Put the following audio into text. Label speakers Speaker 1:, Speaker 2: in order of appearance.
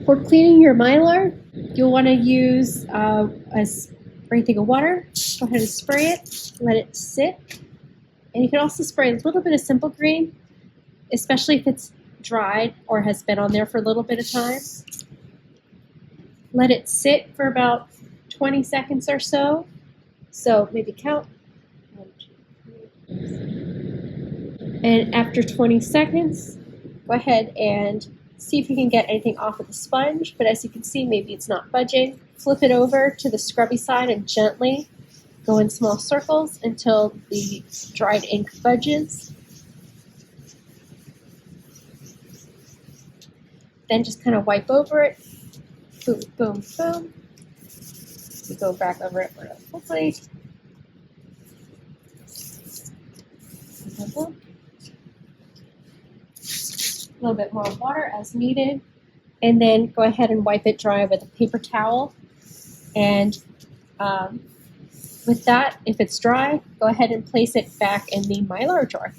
Speaker 1: For cleaning your Mylar, you'll want to use a spray thing of water. Go ahead and spray it, let it sit. And you can also spray a little bit of simple green, especially if it's dried or has been on there for a little bit of time. Let it sit for about 20 seconds or so. So maybe count. 1, 2, 3. And after 20 seconds, go ahead and see if you can get anything off of the sponge. But as you can see, maybe it's not budging. Flip it over to the scrubby side and gently go in small circles until the dried ink budges. Then just kind of wipe over it. Boom, boom, boom. We go back over it really quickly. A little bit more water as needed. And then go ahead and wipe it dry with a paper towel. And with that, if it's dry, go ahead and place it back in the Mylar jar.